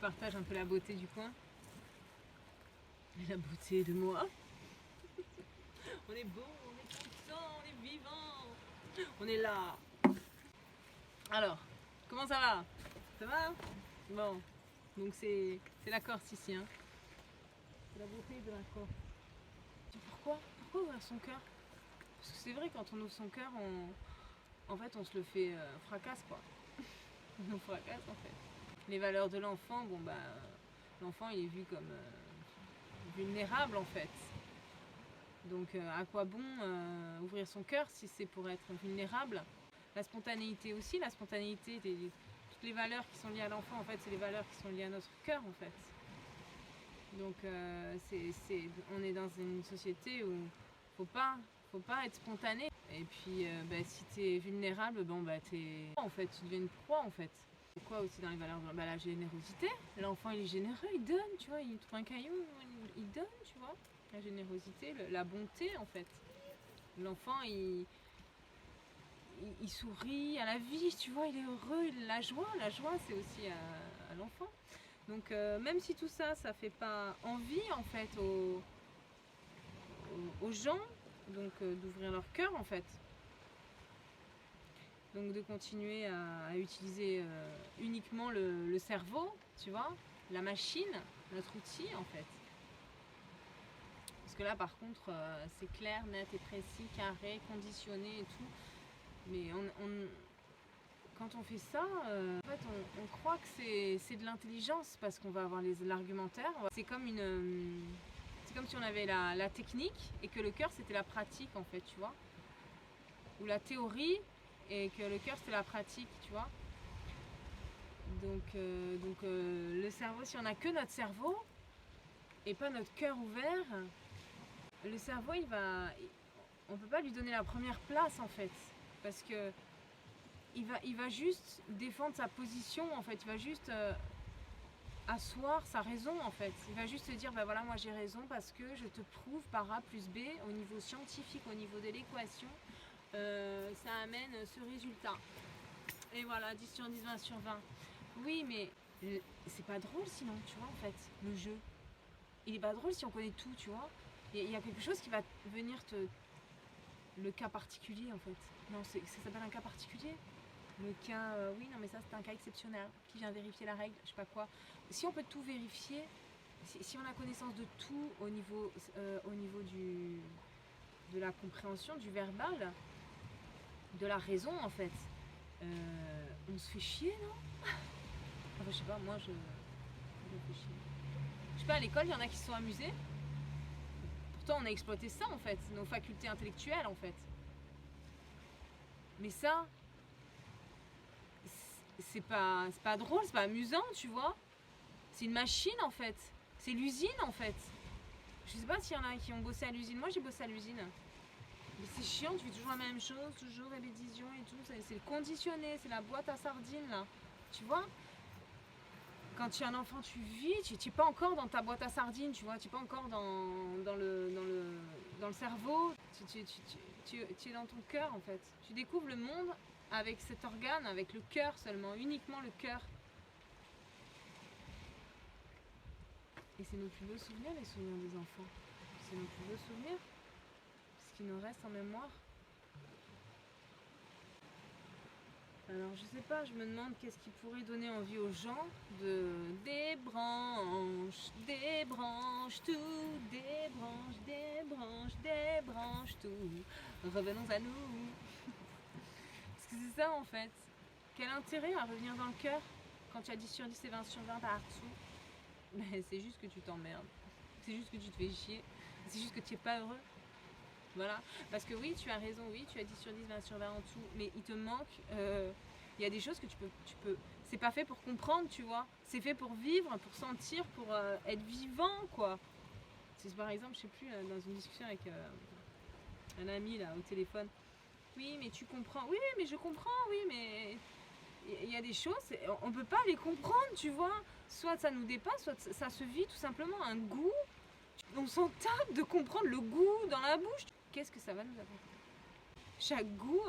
partage un peu la beauté du coin. Et la beauté de moi. On est beau, on est content, on est vivant. On est là. Alors, comment ça va? Ça va? Bon, donc c'est la Corse ici. Hein. C'est la beauté de la Corse. Pourquoi ouvrir son cœur? Parce que c'est vrai, quand on ouvre son cœur, en fait, on se le fait fracasse, quoi. On nous fracasse, en fait. Les valeurs de l'enfant, bon, bah, l'enfant, il est vu comme vulnérable, en fait. Donc, à quoi bon ouvrir son cœur si c'est pour être vulnérable? La spontanéité aussi, la spontanéité, toutes les valeurs qui sont liées à l'enfant, en fait, c'est les valeurs qui sont liées à notre cœur, en fait. Donc, on est dans une société où faut pas être spontané. Et puis, si t'es vulnérable, bon, en fait, tu deviens une proie, en fait. Quoi aussi dans les valeurs? La générosité. L'enfant, il est généreux, il donne, tu vois, il trouve un caillou, il donne, tu vois. La générosité, la bonté, en fait. L'enfant, il sourit à la vie, tu vois, il est heureux, la joie, c'est aussi à l'enfant. Donc, même si tout ça, ça fait pas envie, en fait, aux gens, donc d'ouvrir leur cœur, en fait. Donc de continuer à utiliser uniquement le cerveau, tu vois, la machine, notre outil, en fait. Parce que là, par contre, c'est clair, net et précis, carré, conditionné et tout. Mais quand on fait ça, en fait, on croit que c'est de l'intelligence parce qu'on va avoir l'argumentaire. C'est comme si on avait la technique et que le cœur, c'était la pratique, en fait, tu vois. Ou la théorie et que le cœur, c'était la pratique, tu vois. Donc le cerveau, si on n'a que notre cerveau et pas notre cœur ouvert, le cerveau, on peut pas lui donner la première place, en fait. Parce que il va juste défendre sa position, en fait. Il va juste asseoir sa raison, en fait. Il va juste se dire, voilà, moi j'ai raison parce que je te prouve par A plus B, au niveau scientifique, au niveau de l'équation, ça amène ce résultat. Et voilà, 10 sur 10, 20 sur 20. Oui, mais c'est pas drôle sinon, tu vois, en fait, le jeu. Il est pas drôle si on connaît tout, tu vois. Il y a quelque chose qui va venir le cas particulier, en fait. Non, ça s'appelle un cas particulier. Le cas, oui, non, mais ça, c'est un cas exceptionnel qui vient vérifier la règle, je sais pas quoi. Si on peut tout vérifier, si on a connaissance de tout au niveau de la compréhension, du verbal, de la raison, en fait, on se fait chier, non? Enfin, je sais pas, moi, je me fais chier. Je sais pas, à l'école, il y en a qui se sont amusés. Pourtant, on a exploité ça, en fait, nos facultés intellectuelles, en fait. Mais ça, c'est pas drôle, c'est pas amusant, tu vois. C'est une machine, en fait. C'est l'usine, en fait. Je sais pas s'il y en a qui ont bossé à l'usine. Moi, j'ai bossé à l'usine. Mais c'est chiant, tu fais toujours la même chose, toujours répétition et tout. C'est le conditionné, c'est la boîte à sardines, là. Tu vois? Quand tu es un enfant, tu vis, tu n'es pas encore dans ta boîte à sardines, tu vois, tu n'es pas encore dans le cerveau, tu es dans ton cœur, en fait. Tu découvres le monde avec cet organe, avec le cœur seulement, uniquement le cœur. Et c'est nos plus beaux souvenirs, les souvenirs des enfants. C'est nos plus beaux souvenirs, ce qui nous reste en mémoire. Alors je sais pas, je me demande qu'est-ce qui pourrait donner envie aux gens de débranche tout, débranche tout, revenons à nous. Parce que c'est ça, en fait. Quel intérêt à revenir dans le cœur quand tu as 10 sur 10 et 20 sur 20 partout? Ben, c'est juste que tu t'emmerdes, c'est juste que tu te fais chier, c'est juste que tu n'es pas heureux. Voilà, parce que oui, tu as raison, oui, tu as 10 sur 10, 20 sur 20 en tout, mais il te manque, il y a des choses que tu peux, c'est pas fait pour comprendre, tu vois, c'est fait pour vivre, pour sentir, pour être vivant, quoi. C'est par exemple, je sais plus, dans une discussion avec un ami, là, au téléphone, oui, mais tu comprends, oui, mais je comprends, oui, mais il y a des choses, on peut pas les comprendre, tu vois, soit ça nous dépasse, soit ça se vit tout simplement, un goût, on s'en tape de comprendre le goût dans la bouche. Qu'est-ce que ça va nous apporter? Chaque goût,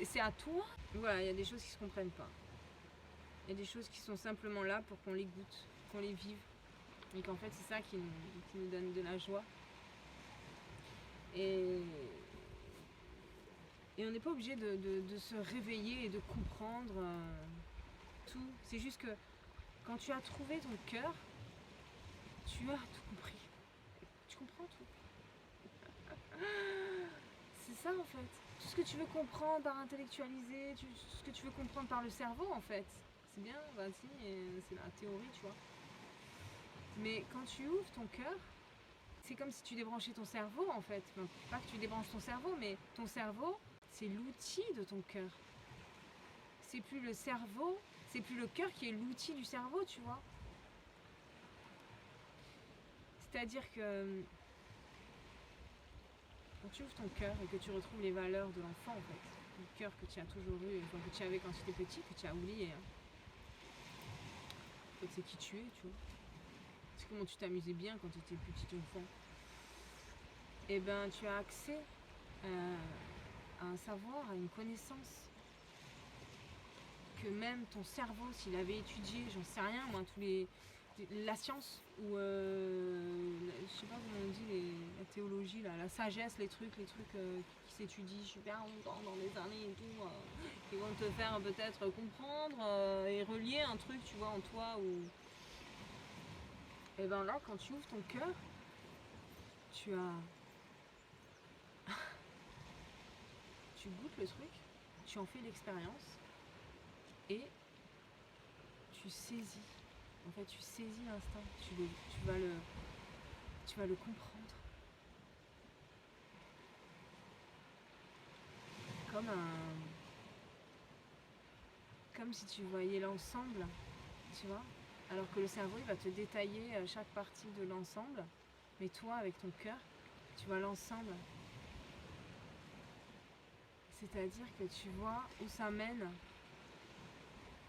c'est à toi. Voilà, il y a des choses qui se comprennent pas. Il y a des choses qui sont simplement là pour qu'on les goûte, qu'on les vive. Et qu'en fait, c'est ça qui nous donne de la joie. Et on n'est pas obligé de se réveiller et de comprendre tout. C'est juste que quand tu as trouvé ton cœur, tu as tout compris. Tu comprends tout. C'est ça en fait. Tout ce que tu veux comprendre par intellectualiser, tout ce que tu veux comprendre par le cerveau en fait. C'est bien, vas-y, c'est la théorie, tu vois. Mais quand tu ouvres ton cœur, c'est comme si tu débranchais ton cerveau en fait. Enfin, pas que tu débranches ton cerveau, mais ton cerveau, c'est l'outil de ton cœur. C'est plus le cerveau, c'est plus le cœur qui est l'outil du cerveau, tu vois. C'est-à-dire que quand tu ouvres ton cœur et que tu retrouves les valeurs de l'enfant en fait, le cœur que tu as toujours eu, enfin, que tu avais quand tu étais petit, que tu as oublié. Hein. En fait, c'est qui tu es, tu vois. C'est comment tu t'amusais bien quand tu étais petit enfant. Et ben tu as accès à un savoir, à une connaissance que même ton cerveau, s'il avait étudié, j'en sais rien, moi, la science ou je sais pas comment on dit, la théologie, la sagesse, les trucs qui s'étudient super longtemps dans des années et tout, qui vont te faire peut-être comprendre et relier un truc, tu vois, en toi ou. Et ben là, quand tu ouvres ton cœur, tu goûtes le truc, tu en fais l'expérience et tu saisis. En fait, tu saisis l'instant, tu vas le comprendre. Comme si tu voyais l'ensemble, tu vois. Alors que le cerveau, il va te détailler chaque partie de l'ensemble. Mais toi, avec ton cœur, tu vois l'ensemble. C'est-à-dire que tu vois où ça mène.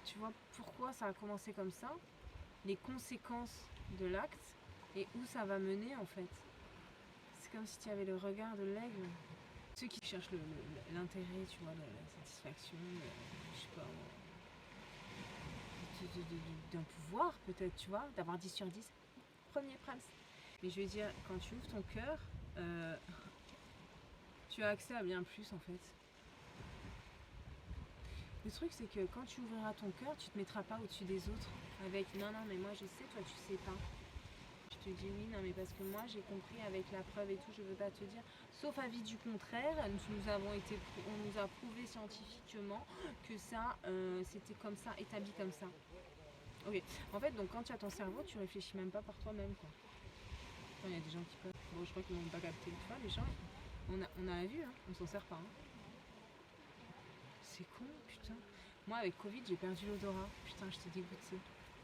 Tu vois pourquoi ça a commencé comme ça, les conséquences de l'acte et où ça va mener en fait. C'est comme si tu avais le regard de l'aigle. Ceux qui cherchent l'intérêt, tu vois, la satisfaction, je sais pas, d'un pouvoir peut-être, tu vois, d'avoir 10 sur 10. Premier prince. Mais je veux dire, quand tu ouvres ton cœur, tu as accès à bien plus en fait. Le truc c'est que quand tu ouvriras ton cœur, tu te mettras pas au-dessus des autres avec non mais moi je sais, toi tu sais pas. Je te dis oui, non mais parce que moi j'ai compris avec la preuve et tout, je veux pas te dire. Sauf avis du contraire, on nous a prouvé scientifiquement que ça c'était comme ça, établi comme ça. Ok, en fait donc quand tu as ton cerveau, tu réfléchis même pas par toi-même quoi. Il y a des gens qui peuvent. Bon je crois qu'ils n'ont pas capté. Tu vois les gens, on a vu, hein, on s'en sert pas. Hein. C'est con, putain. Moi, avec Covid, j'ai perdu l'odorat. Putain, j'étais dégoûtée.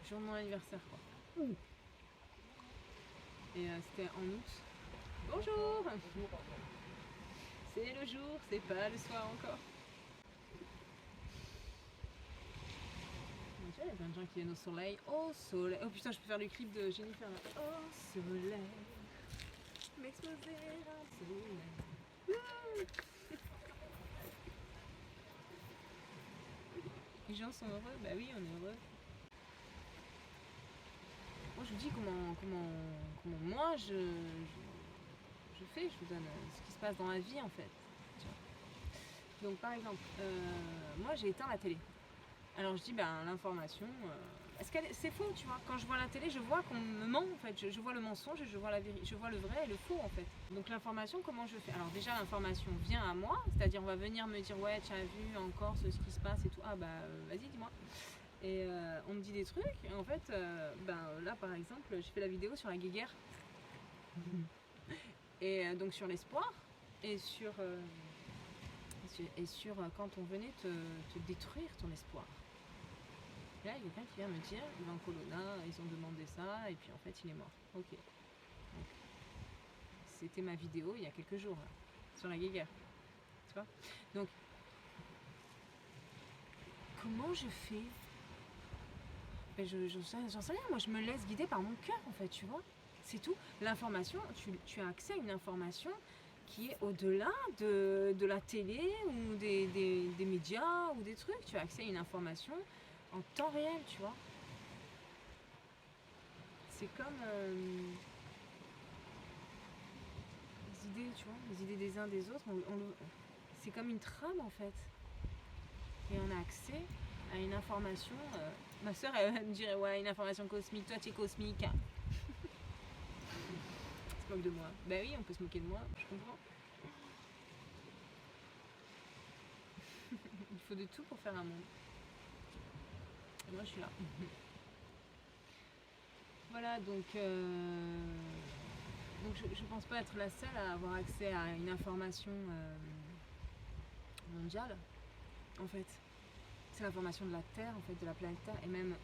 Jour de mon anniversaire, quoi. Ouh. Et c'était en août. Bonjour. C'est le jour, c'est pas le soir encore. Tu vois, il y a plein de gens qui viennent au soleil. Au soleil. Oh putain, je peux faire le clip de Jennifer. Au soleil. M'exposer un soleil. Les gens sont heureux, bah oui, on est heureux. Moi, je vous dis comment moi je fais, je vous donne ce qui se passe dans la vie en fait. Tu vois. Donc par exemple, moi j'ai éteint la télé. Alors je dis l'information, c'est faux, tu vois. Quand je vois la télé, je vois qu'on me ment en fait. Je vois le mensonge, je vois la vérité, je vois le vrai et le faux en fait. Donc l'information, comment je fais? Alors déjà l'information vient à moi, c'est-à-dire on va venir me dire ouais tu as vu encore ce qui se passe et tout. Ah vas-y dis-moi. Et on me dit des trucs et en fait là par exemple j'ai fait la vidéo sur la guéguerre et donc sur l'espoir et sur quand on venait te détruire ton espoir. Et là il y a quelqu'un qui vient me dire Ivan Colonna, ils ont demandé ça et puis en fait il est mort. Ok. Donc, c'était ma vidéo il y a quelques jours là, sur la guéguerre. Tu vois. Donc comment je fais? J'en sais rien, moi je me laisse guider par mon cœur en fait, tu vois. C'est tout. L'information, tu as accès à une information qui est au-delà de la télé ou des médias ou des trucs. Tu as accès à une information en temps réel, tu vois. C'est comme les idées, tu vois, les idées des uns des autres, c'est comme une trame en fait. Et on a accès à une information. Ma soeur, elle me dirait, ouais, une information cosmique, toi tu es cosmique. Se moque de moi. Bah oui, on peut se moquer de moi, je comprends. Il faut de tout pour faire un monde. Et moi je suis là. Voilà, donc je pense pas être la seule à avoir accès à une information mondiale, en fait. C'est l'information de la Terre, en fait, de la planète Terre, et même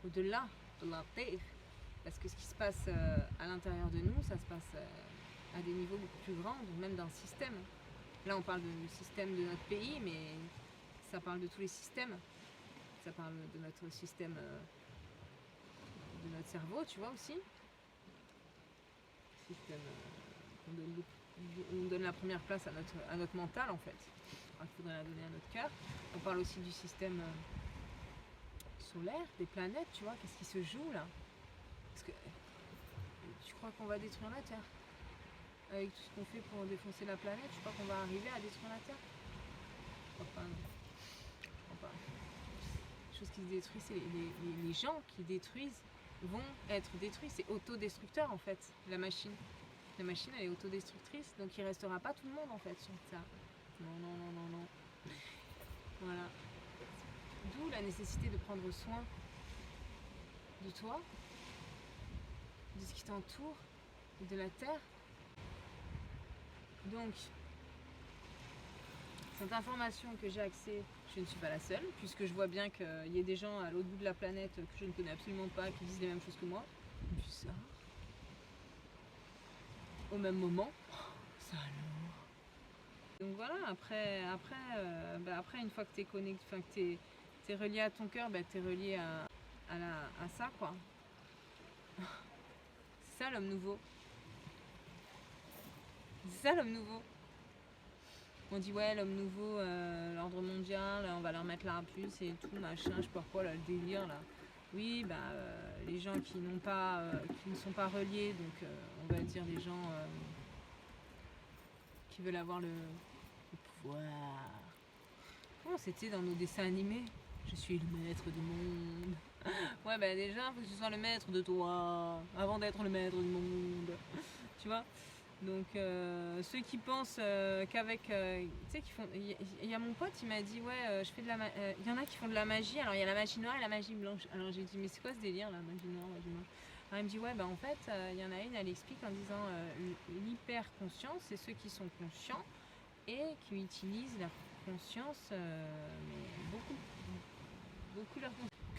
au-delà de la Terre. Parce que ce qui se passe à l'intérieur de nous, ça se passe à des niveaux beaucoup plus grands, donc même d'un système. Là, on parle du système de notre pays, mais ça parle de tous les systèmes. Ça parle de notre système, de notre cerveau, tu vois, aussi. Système, on donne la première place à notre mental, en fait. Il faudrait la donner à notre cœur. On parle aussi du système solaire, des planètes, tu vois, qu'est-ce qui se joue là? Parce que tu crois qu'on va détruire la Terre? Avec tout ce qu'on fait pour défoncer la planète, tu crois qu'on va arriver à détruire la Terre? Je crois pas, non. Je crois pas. Les choses qui se détruisent, c'est les gens qui détruisent vont être détruits. C'est autodestructeur en fait, la machine. La machine elle est autodestructrice, donc il restera pas tout le monde en fait sur ça. Non, non, non, non, non. Voilà. D'où la nécessité de prendre soin de toi, de ce qui t'entoure, de la terre. Donc, cette information que j'ai accès, je ne suis pas la seule, puisque je vois bien qu'il y a des gens à l'autre bout de la planète que je ne connais absolument pas, qui disent les mêmes choses que moi. Et puis ça, au même moment, ça alors. Donc voilà, après une fois que tu es connecté, enfin que tu es relié à ton cœur, tu es relié à ça, quoi. C'est ça l'homme nouveau. C'est ça l'homme nouveau. On dit ouais, l'homme nouveau, l'ordre mondial, on va leur mettre la plus et tout, machin, je sais pas quoi, là, le délire là. Oui, les gens qui ne sont pas reliés, donc on va dire les gens qui veulent avoir le pouvoir. Comment c'était dans nos dessins animés? Je suis le maître du monde. Ouais, déjà, faut que tu sois le maître de toi avant d'être le maître du monde. Tu vois? Donc ceux qui pensent qu'avec, tu sais, il y a mon pote, il m'a dit ouais, je fais de la, il y en a qui font de la magie. Alors il y a la magie noire et la magie blanche. Alors j'ai dit mais c'est quoi ce délire là, magie noire, magie blanche? Alors il me dit ouais en fait, il y en a une, elle explique en disant l'hyper conscience, c'est ceux qui sont conscients et qui utilisent leur conscience, mais beaucoup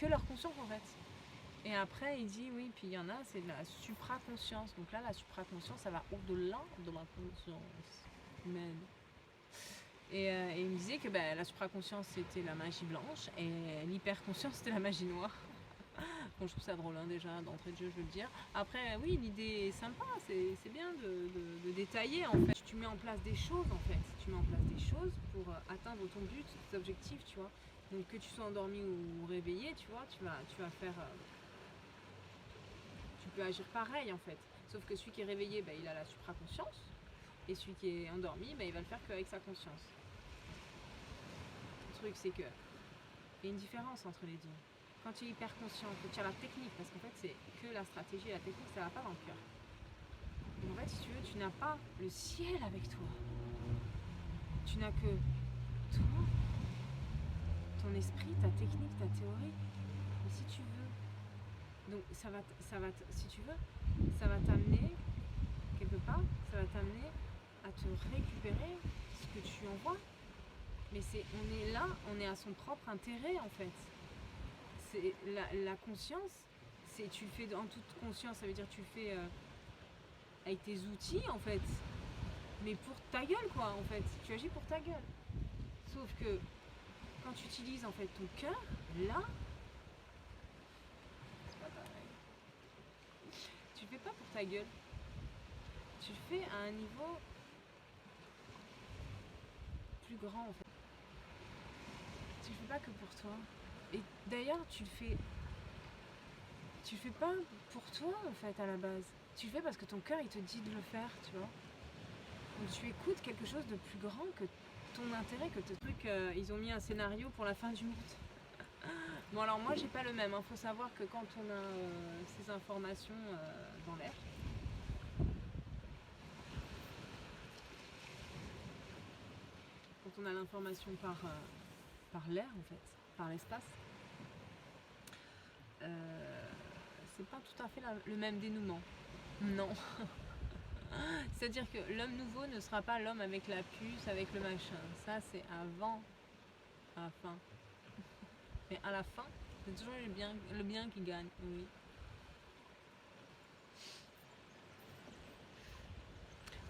leur conscience en fait. Et après, il dit oui, puis il y en a, c'est de la supraconscience. Donc là, la supraconscience, ça va au-delà de la conscience humaine. Et il me disait que la supraconscience, c'était la magie blanche et l'hyperconscience, c'était la magie noire. Bon, je trouve ça drôle, hein, déjà, d'entrée de jeu, je veux le dire. Après, oui, l'idée est sympa, c'est bien de détailler, en fait. Tu mets en place des choses, en fait. Tu mets en place des choses pour atteindre ton but, tes objectifs, tu vois. Donc, que tu sois endormi ou réveillé, tu vois, tu vas faire... tu peux agir pareil en fait. Sauf que celui qui est réveillé, il a la supraconscience. Et celui qui est endormi, il va le faire qu'avec sa conscience. Le truc, c'est que il y a une différence entre les deux. Quand tu es hyper conscient, que tu as la technique, parce qu'en fait, c'est que la stratégie et la technique, ça va pas dans le cœur. Donc en fait, si tu veux, tu n'as pas le ciel avec toi. Tu n'as que toi, ton esprit, ta technique, ta théorie. Mais si tu veux, donc si tu veux, ça va t'amener quelque part, ça va t'amener à te récupérer ce que tu envoies. Mais on est là, on est à son propre intérêt en fait. C'est la conscience, c'est tu fais en toute conscience, ça veut dire tu fais avec tes outils en fait. Mais pour ta gueule quoi en fait. Tu agis pour ta gueule. Sauf que quand tu utilises en fait ton cœur, là, c'est pas pareil. Tu le fais pas pour ta gueule. Tu le fais à un niveau plus grand en fait. Tu le fais pas que pour toi. Et d'ailleurs, tu le fais pas pour toi en fait à la base. Tu le fais parce que ton cœur il te dit de le faire, tu vois. Donc tu écoutes quelque chose de plus grand que ton intérêt, que tes trucs. Ils ont mis un scénario pour la fin du monde. Bon alors moi j'ai pas le même. Faut savoir que quand on a ces informations dans l'air, quand on a l'information par l'air en fait, par l'espace, c'est pas tout à fait le même dénouement. Non. C'est-à-dire que l'homme nouveau ne sera pas l'homme avec la puce, avec le machin. Ça c'est avant, à la fin. Mais à la fin, c'est toujours le bien qui gagne, oui.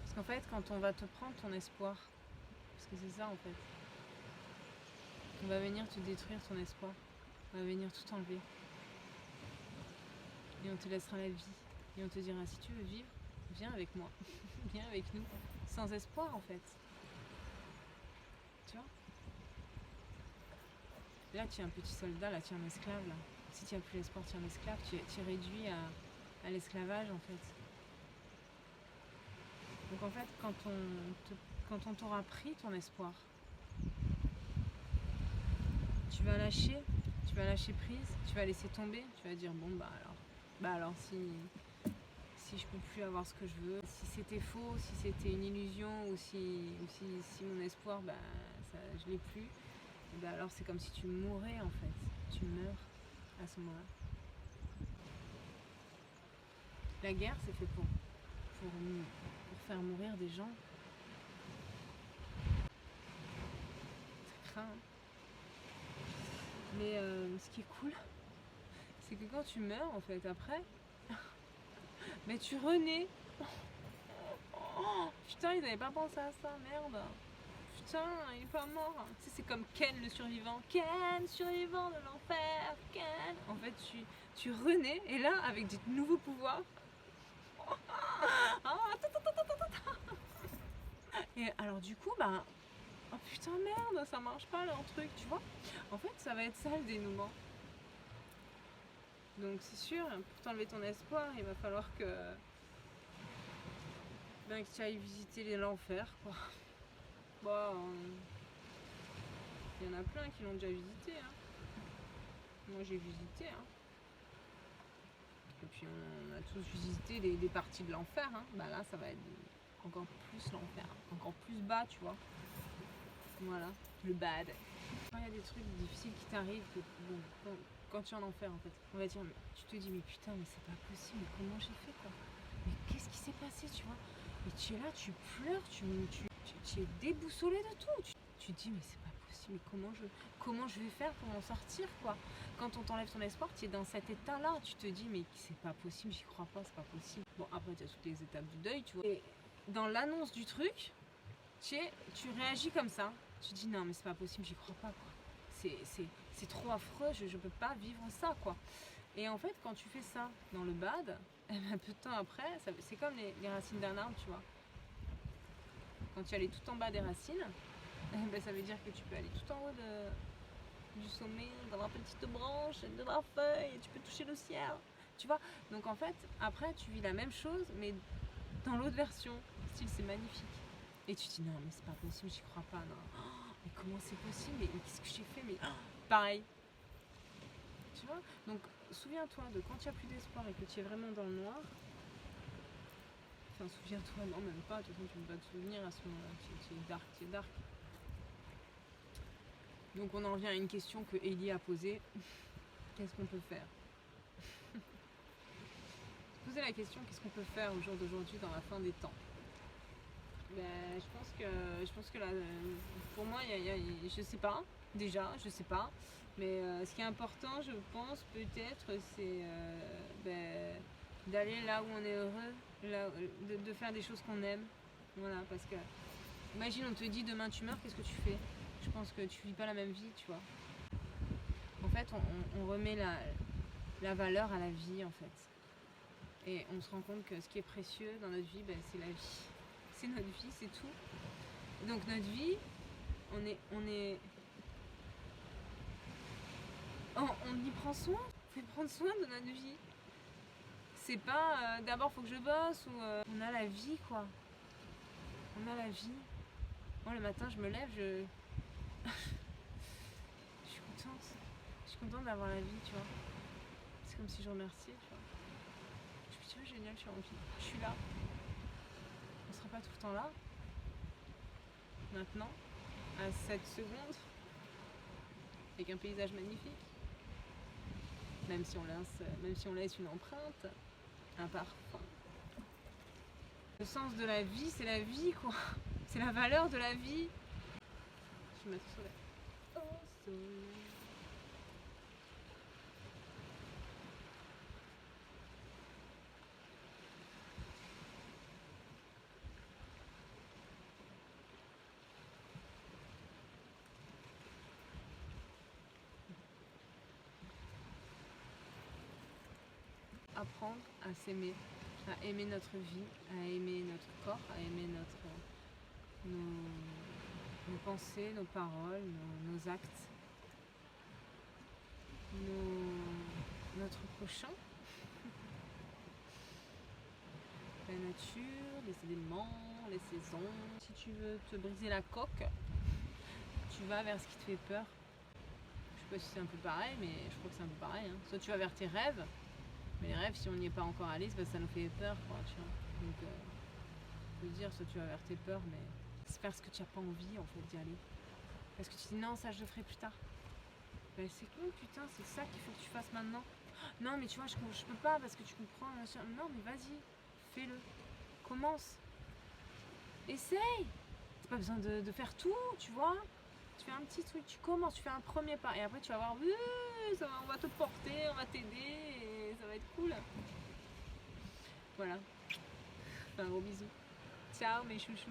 Parce qu'en fait, quand on va te prendre ton espoir, parce que c'est ça en fait, on va venir te détruire ton espoir, on va venir tout enlever. Et on te laissera la vie. Et on te dira, si tu veux vivre, viens avec moi, viens avec nous. Sans espoir en fait. Tu vois ? Là, tu es un petit soldat, là, tu es un esclave. Là. Si tu n'as plus l'espoir, tu es un esclave, tu es réduit à l'esclavage en fait. Donc en fait, quand on t'aura pris ton espoir, tu vas lâcher prise, tu vas laisser tomber, tu vas dire bon bah alors si je peux plus avoir ce que je veux, si c'était faux, si c'était une illusion ou si mon espoir je l'ai plus, et bah alors c'est comme si tu mourais en fait, tu meurs à ce moment-là. La guerre c'est fait pour faire mourir des gens. Ça craint. Mais ce qui est cool, c'est que quand tu meurs en fait après, mais tu renais. Oh, putain, ils n'avaient pas pensé à ça, merde. Putain, il est pas mort. Tu sais, c'est comme Ken le survivant. Ken, survivant de l'enfer. Ken. En fait, tu renais et là, avec des nouveaux pouvoirs. Et alors du coup, oh putain merde, ça marche pas leur truc, tu vois. En fait, ça va être ça le dénouement. Donc c'est sûr, pour t'enlever ton espoir, il va falloir que tu ailles visiter l'enfer, quoi. Bon, il y en a plein qui l'ont déjà visité, hein. Moi j'ai visité, hein. Et puis on a tous visité des parties de l'enfer, hein. Bah là ça va être encore plus l'enfer, encore plus bas, tu vois. Voilà, le bad. Quand il y a des trucs difficiles qui t'arrivent, quand tu es en enfer en fait, on va dire, tu te dis mais putain mais c'est pas possible, mais comment j'ai fait quoi. Mais qu'est-ce qui s'est passé, tu vois. Et tu es là, tu pleures, tu es déboussolé de tout. Tu te dis mais c'est pas possible, mais comment je vais faire pour m'en sortir quoi. Quand on t'enlève ton espoir, tu es dans cet état-là, tu te dis mais c'est pas possible, j'y crois pas, c'est pas possible. Bon après tu as toutes les étapes du deuil, tu vois. Et dans l'annonce du truc, tu réagis comme ça. Tu dis non mais c'est pas possible, j'y crois pas quoi. C'est trop affreux, je peux pas vivre ça quoi. Et en fait quand tu fais ça dans le bad, peu de temps après, c'est comme les racines d'un arbre, tu vois. Quand tu allais tout en bas des racines, ça veut dire que tu peux aller tout en haut du sommet, dans la petite branche, de la feuille, et tu peux toucher le ciel. Tu vois. Donc en fait, après tu vis la même chose, mais dans l'autre version. Style, c'est magnifique. Et tu te dis non mais c'est pas possible, j'y crois pas, non. Oh, mais comment c'est possible, mais qu'est-ce que j'ai fait, mais pareil. Tu vois. Donc souviens-toi de quand tu as plus d'espoir et que tu es vraiment dans le noir. Enfin souviens-toi, non même pas, de toute façon tu ne peux pas te souvenir à ce moment-là, tu es dark. Donc on en revient à une question que Ellie a posée. Qu'est-ce qu'on peut faire? Poser la question, qu'est-ce qu'on peut faire au jour d'aujourd'hui dans la fin des temps? Je pense que là, pour moi, je sais pas, déjà, je sais pas. Mais ce qui est important, je pense, peut-être, c'est d'aller là où on est heureux, de faire des choses qu'on aime. Voilà, parce que, imagine, on te dit demain tu meurs, qu'est-ce que tu fais? Je pense que tu vis pas la même vie, tu vois. En fait, on remet la valeur à la vie, en fait. Et on se rend compte que ce qui est précieux dans notre vie, c'est la vie. C'est notre vie, c'est tout. Donc notre vie, on est on y prend soin. On fait prendre soin de notre vie. C'est pas d'abord faut que je bosse ou on a la vie quoi. On a la vie. Moi le matin je me lève, je suis contente. Je suis contente d'avoir la vie, tu vois. C'est comme si je remerciais, tu vois. Je me dis, oh, génial, je suis en vie. Je suis là. On sera pas tout le temps là. Maintenant, à 7 secondes, avec un paysage magnifique. Même si on laisse une empreinte, un parfum. Le sens de la vie, c'est la vie, quoi. C'est la valeur de la vie. Je vais mettre au soleil. Au soleil. Apprendre à s'aimer, à aimer notre vie, à aimer notre corps, à aimer nos pensées, nos paroles, nos actes, notre prochain, la nature, les éléments, les saisons. Si tu veux te briser la coque, tu vas vers ce qui te fait peur. Je sais pas si c'est un peu pareil, mais je crois que c'est un peu pareil. Hein. Soit tu vas vers tes rêves, mais les rêves, si on n'y est pas encore allé, ça nous fait peur, quoi, tu vois. Donc, je veux dire, soit tu vas vers tes peurs, mais c'est parce que tu n'as pas envie, en fait, d'y aller. Parce que tu dis, non, ça, je le ferai plus tard. Ben, c'est con, putain, c'est ça qu'il faut que tu fasses maintenant. Non, mais tu vois, je peux pas, parce que tu comprends. Non, mais vas-y, fais-le. Commence. Essaye. T'as pas besoin de faire tout, tu vois. Tu fais un petit truc, tu commences, tu fais un premier pas. Et après, tu vas voir, oui, on va te porter, on va t'aider, et ça va être cool. Voilà. Un gros bisou. Ciao mes chouchous.